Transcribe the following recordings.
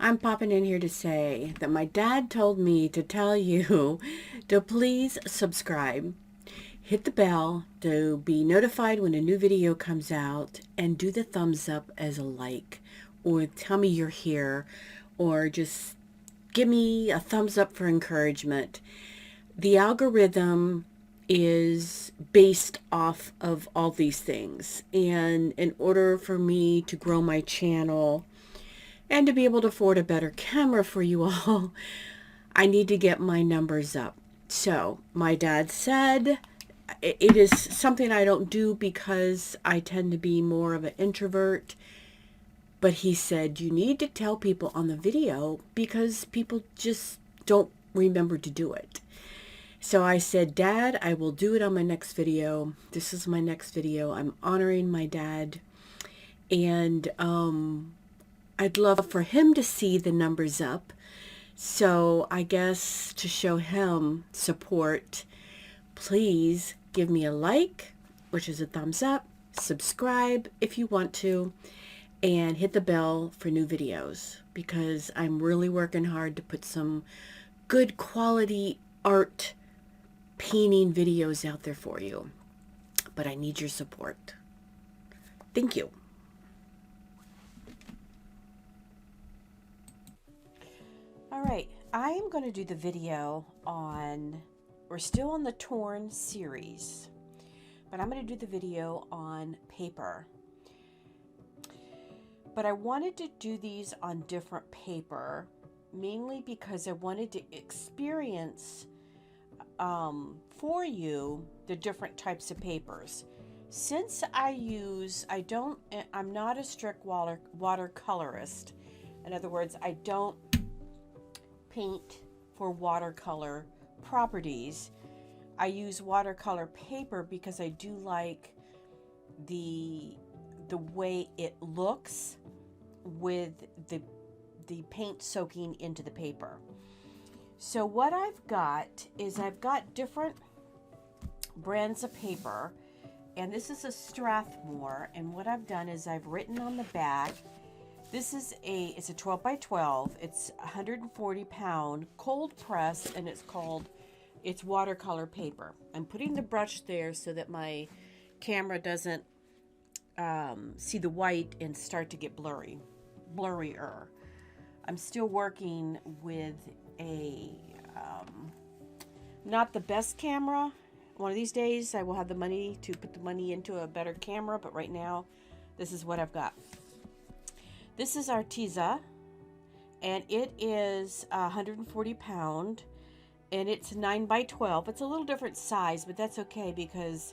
I'm popping in here to say that my dad told me to tell you to please subscribe, hit the bell to be notified when a new video comes out, and do the thumbs up as a like, or tell me you're here, or just give me a thumbs up for encouragement. The algorithm is based off of all these things, and in order for me to grow my channel and to be able to afford a better camera for you all, I need to get my numbers up. So my dad said it is something I don't do because I tend to be more of an introvert. But he said, you need to tell people on the video because people just don't remember to do it. So I said, Dad, I will do it on my next video. This is my next video. I'm honoring my dad. And I'd love for him to see the numbers up. So I guess to show him support, please give me a like, which is a thumbs up, subscribe if you want to, and hit the bell for new videos because I'm really working hard to put some good quality art painting videos out there for you. But I need your support. Thank you. All right, I am going to do the video on, we're still on the Torn series, but I'm going to do the video on paper. But I wanted to do these on different paper, mainly because I wanted to experience for you the different types of papers. Since I'm not a strict watercolorist. In other words, I don't paint for watercolor properties. I use watercolor paper because I do like the way it looks with the paint soaking into the paper. So what I've got is I've got different brands of paper, and this is a Strathmore, and what I've done is I've written on the back. This is it's a 12 by 12. It's 140 pound cold press, and it's watercolor paper. I'm putting the brush there so that my camera doesn't see the white and start to get blurrier. I'm still working with a not the best camera. One of these days I will have the money to put the money into a better camera, but right now this is what I've got. This is Arteza, and it is 140 pound, and it's 9 by 12. It's a little different size, but that's okay because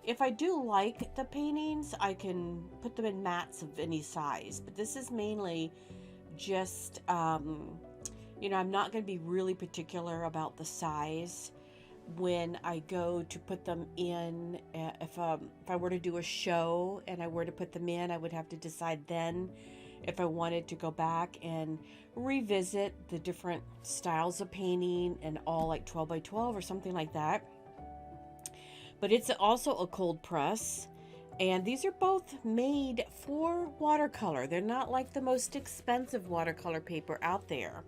if I do like the paintings, I can put them in mats of any size. But this is mainly just, I'm not going to be really particular about the size when I go to put them in. If I were to do a show and I were to put them in, I would have to decide then if I wanted to go back and revisit the different styles of painting and all like 12 by 12 or something like that. But it's also a cold press, and these are both made for watercolor. They're not like the most expensive watercolor paper out there.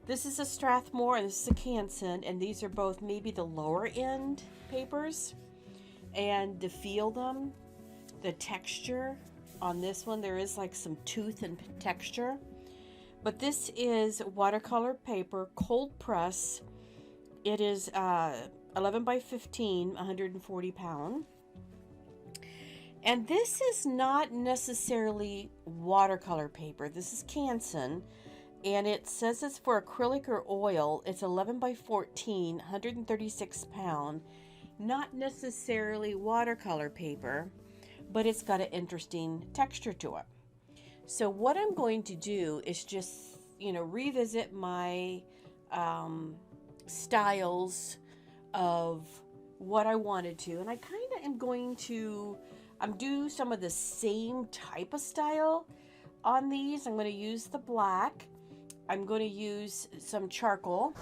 This is a Strathmore and this is a Canson, and these are both maybe the lower end papers. And to feel them, the texture on this one, there is like some tooth and texture. But this is watercolor paper, cold press. It is 11 by 15, 140 pound. And this is not necessarily watercolor paper. This is Canson, and it says it's for acrylic or oil. It's 11 by 14, 136 pound. Not necessarily watercolor paper, but it's got an interesting texture to it. So what I'm going to do is just, revisit my styles of what I wanted to, and I kind of am going to do some of the same type of style on these. I'm going to use the black. I'm going to use some charcoal,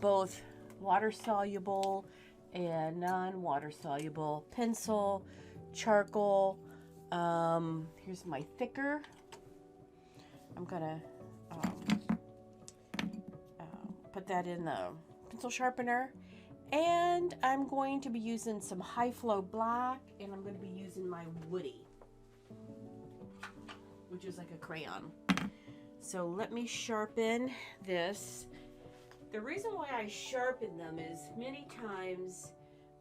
both water soluble and non-water soluble, pencil, charcoal. Here's my thicker I'm gonna put that in the pencil sharpener, and I'm going to be using some high flow black, and I'm going to be using my Woody, which is like a crayon. So let me sharpen this. The reason why I sharpen them is many times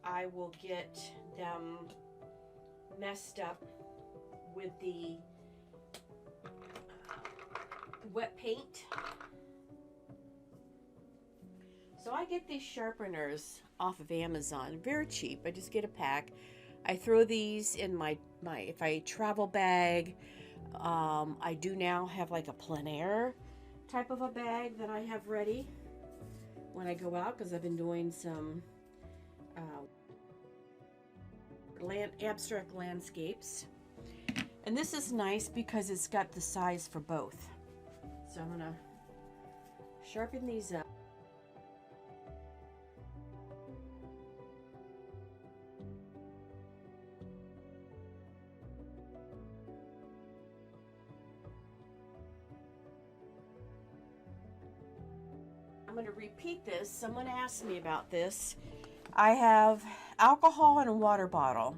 I will get them messed up with the wet paint. So I get these sharpeners off of Amazon, very cheap. I just get a pack. I throw these in my if I travel bag. I do now have like a plein air type of a bag that I have ready when I go out, because I've been doing some abstract landscapes. And this is nice because it's got the size for both. So I'm gonna sharpen these up. I'm going to repeat this. Someone asked me about this. I have alcohol in a water bottle.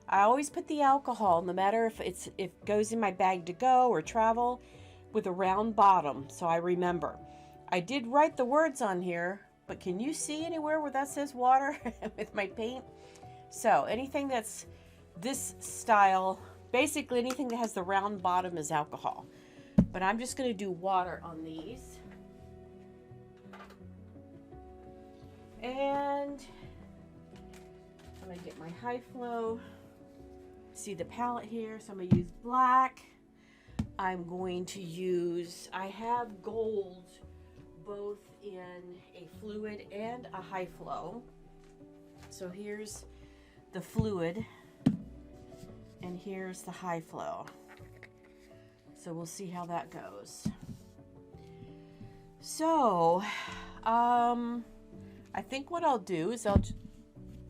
I always put the alcohol, no matter if it goes in my bag to go or travel, with a round bottom, so I remember. I did write the words on here, but can you see anywhere where that says water with my paint? So anything that's this style, basically anything that has the round bottom is alcohol. But I'm just going to do water on these. And I'm going to get my high flow. See the palette here, so I'm going to use black. I'm going to use, I have gold both in a fluid and a high flow. So here's the fluid and here's the high flow. So we'll see how that goes. So, I think what I'll do is I'll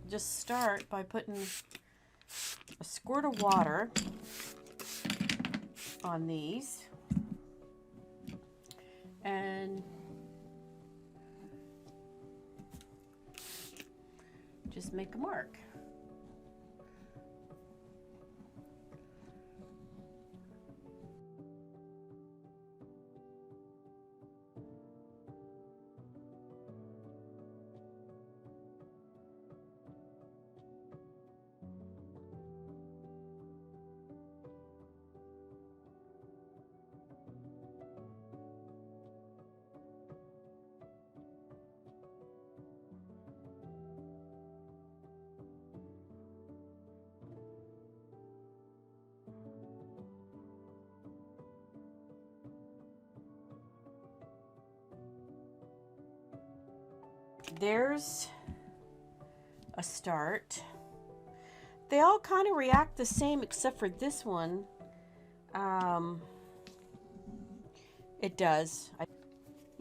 just start by putting a squirt of water on these and just make a mark. There's a start. They all kind of react the same except for this one. It does.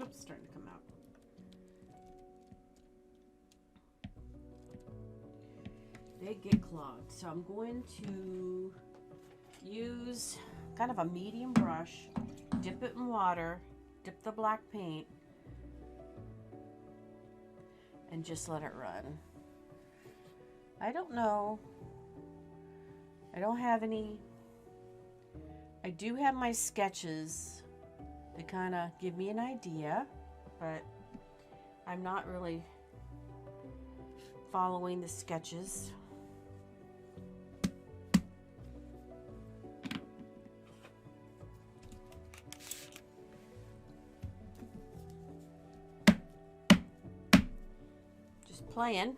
Oops, starting to come out. They get clogged. So I'm going to use kind of a medium brush, dip it in water, dip the black paint, and just let it run. I don't know. I don't have any. I do have my sketches that kind of give me an idea, but I'm not really following the sketches. Just playing.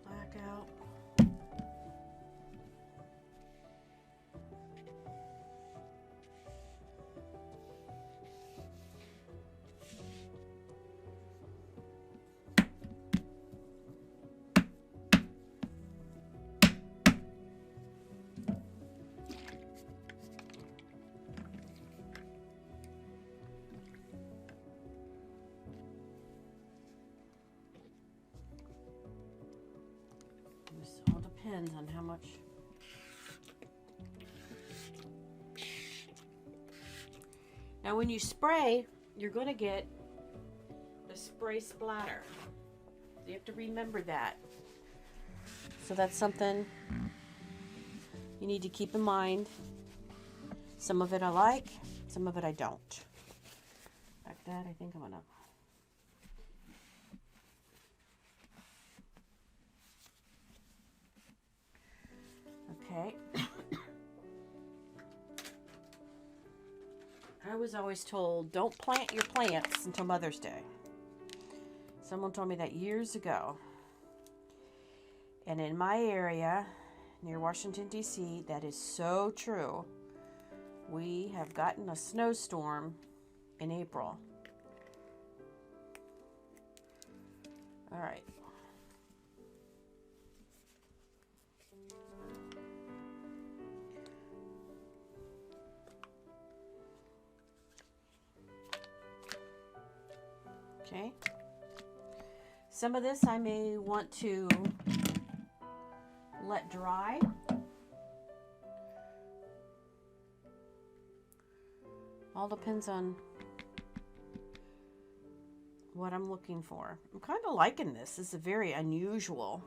Black out. depends on how much. Now when you spray, you're going to get the spray splatter. So you have to remember that. So that's something you need to keep in mind. Some of it I like, some of it I don't. Like that, I think I'm gonna. Okay. I was always told, don't plant your plants until Mother's Day. Someone told me that years ago. And in my area, near Washington, D.C., that is so true. We have gotten a snowstorm in April. All right. Okay. Some of this I may want to let dry. All depends on what I'm looking for. I'm kind of liking this. This is very unusual.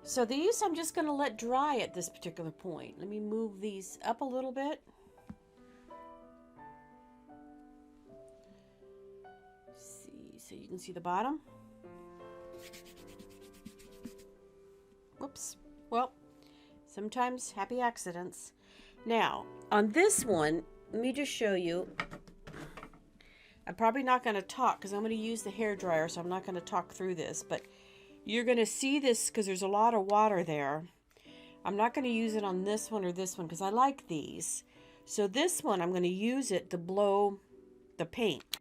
So these I'm just going to let dry at this particular point. Let me move these up a little bit. See, so you can see the bottom. Whoops. Well, sometimes happy accidents. Now, on this one, let me just show you. I'm probably not going to talk because I'm going to use the hairdryer, so I'm not going to talk through this, but you're going to see this because there's a lot of water there. I'm not going to use it on this one or this one because I like these. So this one, I'm going to use it to blow the paint.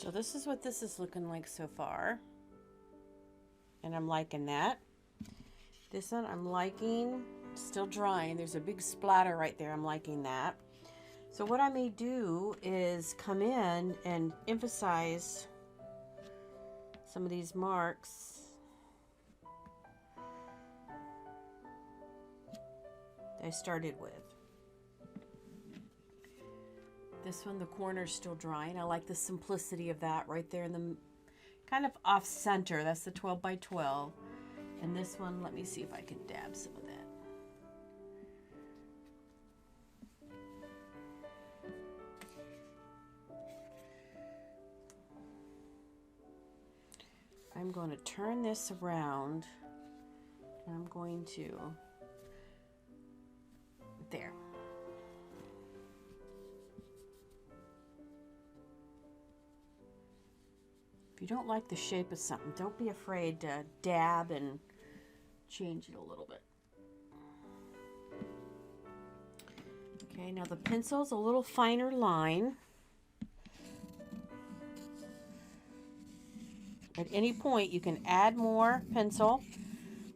So this is what this is looking like so far. And I'm liking that. This one I'm liking, still drying. There's a big splatter right there. I'm liking that. So what I may do is come in and emphasize some of these marks that I started with. This one, the corner's still drying. I like the simplicity of that right there in the kind of off center. That's the 12 by 12. And this one, let me see if I can dab some of that. I'm going to turn this around and I'm going to, there. If you don't like the shape of something, don't be afraid to dab and change it a little bit. Okay, now the pencil's a little finer line. At any point you can add more pencil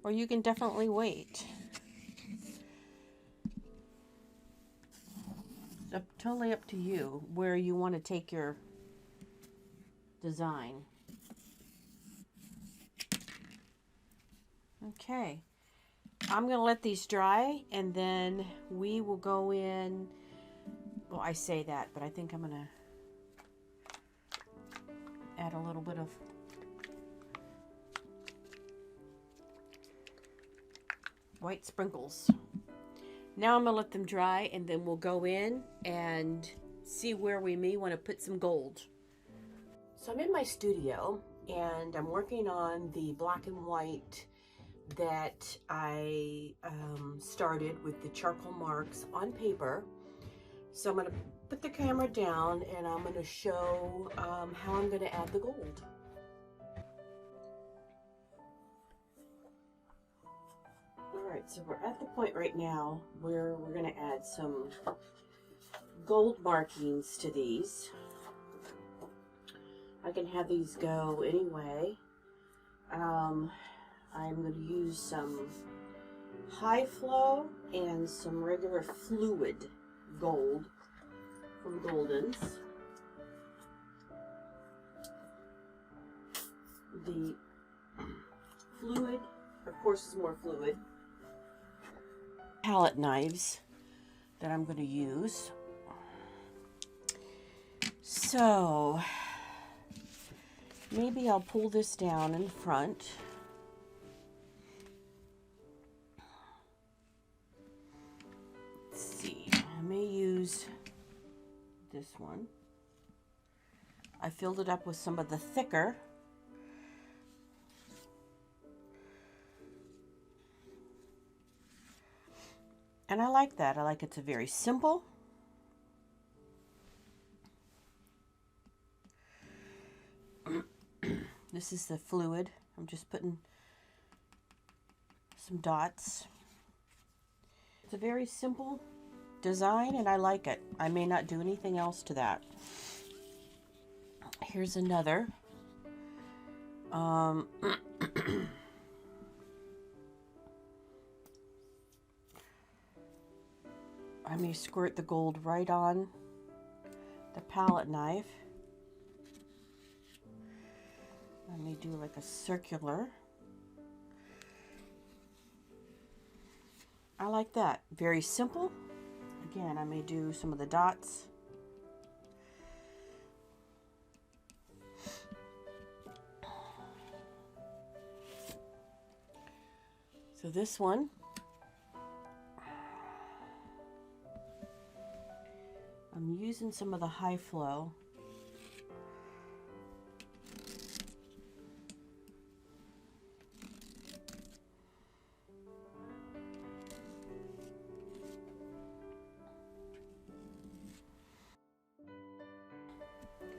or you can definitely wait. It's totally up to you where you want to take your design. Okay, I'm going to let these dry and then we will go in. Well, I say that, but I think I'm going to add a little bit of white sprinkles. Now I'm going to let them dry and then we'll go in and see where we may want to put some gold. So I'm in my studio and I'm working on the black and white that I started with the charcoal marks on paper. So I'm going to put the camera down and I'm going to show how I'm going to add the gold. Alright, so we're at the point right now where we're going to add some gold markings to these. I can have these go anyway. I'm going to use some high flow and some regular fluid gold from Golden's. The fluid, of course, is more fluid. Palette knives that I'm going to use. So maybe I'll pull this down in front. Let's see, I may use this one. I filled it up with some of the thicker. And I like that. I like it's a very simple. This is the fluid. I'm just putting some dots. It's a very simple design and I like it. I may not do anything else to that. Here's another. I may squirt the gold right on the palette knife. I may do like a circular. I like that. Very simple. Again, I may do some of the dots. So this one, I'm using some of the high flow.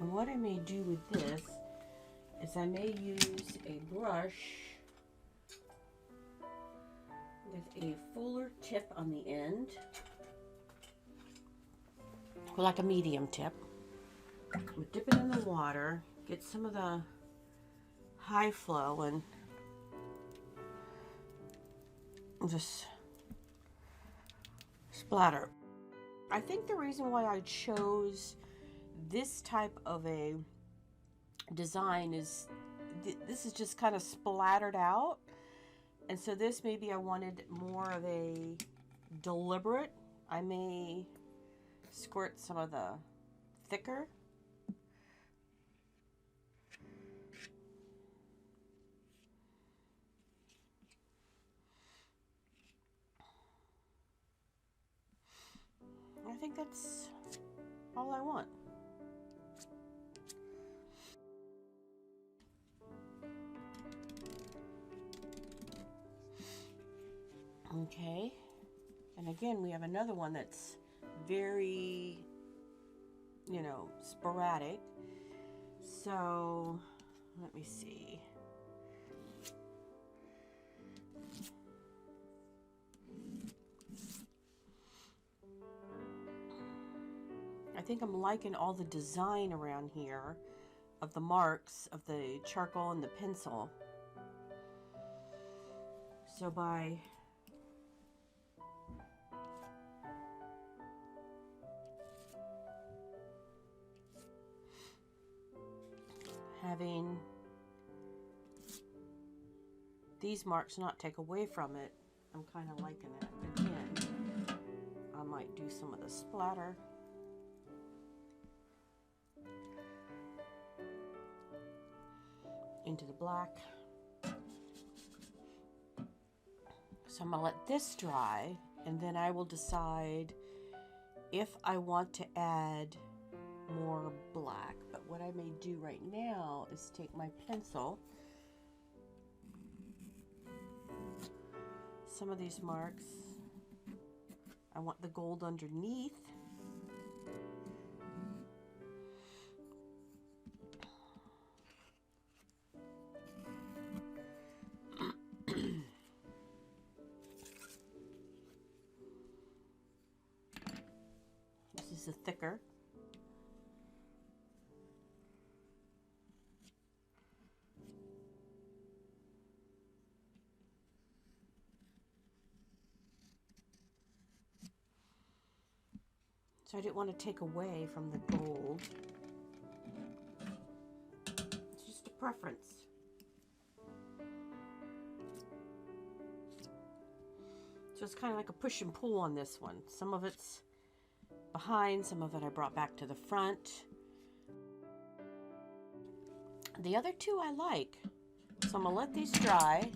And what I may do with this is I may use a brush with a fuller tip on the end, like a medium tip. I'm gonna dip it in the water, get some of the high flow, and just splatter. I think the reason why I chose this type of a design is this is just kind of splattered out, and so this maybe I wanted more of a deliberate. I may squirt some of the thicker. I think that's all I want. Okay, and again we have another one that's very, you know, sporadic. So let me see. I think I'm liking all the design around here of the marks of the charcoal and the pencil. So by having these marks not take away from it, I'm kind of liking it. Again, I might do some of the splatter. Into the black. So I'm going to let this dry, and then I will decide if I want to add more black. But what I may do right now is take my pencil some of these marks. I want the gold underneath. This is a thicker. So I didn't want to take away from the gold. It's just a preference. So it's kind of like a push and pull on this one. Some of it's behind, some of it I brought back to the front. The other two I like. So I'm going to let these dry,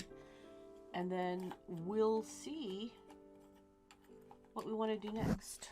and then we'll see what we want to do next.